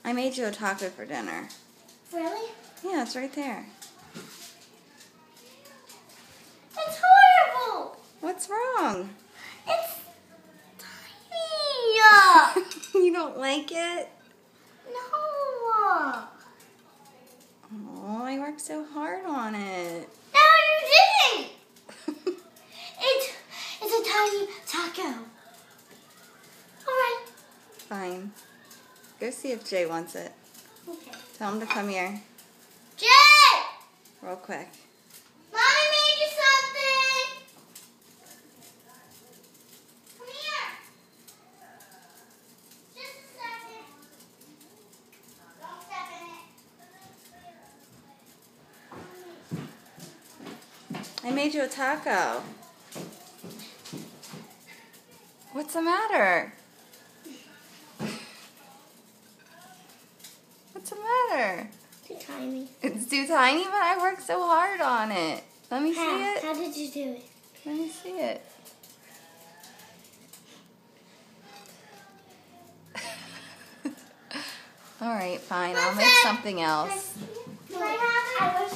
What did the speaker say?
I made you a taco for dinner. Really? Yeah, it's right there. It's horrible. What's wrong? It's tiny. You don't like it? No. Oh, I worked so hard on it. No, you didn't. It's a tiny taco. All right. Fine. Go see if Jay wants it. Okay. Tell him to come here Jay! real quick. Mommy made you something. Come here. Just a second. Don't step in it. I made you a taco. What's the matter? What's the matter? Too tiny. It's too tiny, but I worked so hard on it. Let me see it. How did you do it? Let me see it. All right, fine. I'll make something else. Can I have it? I wish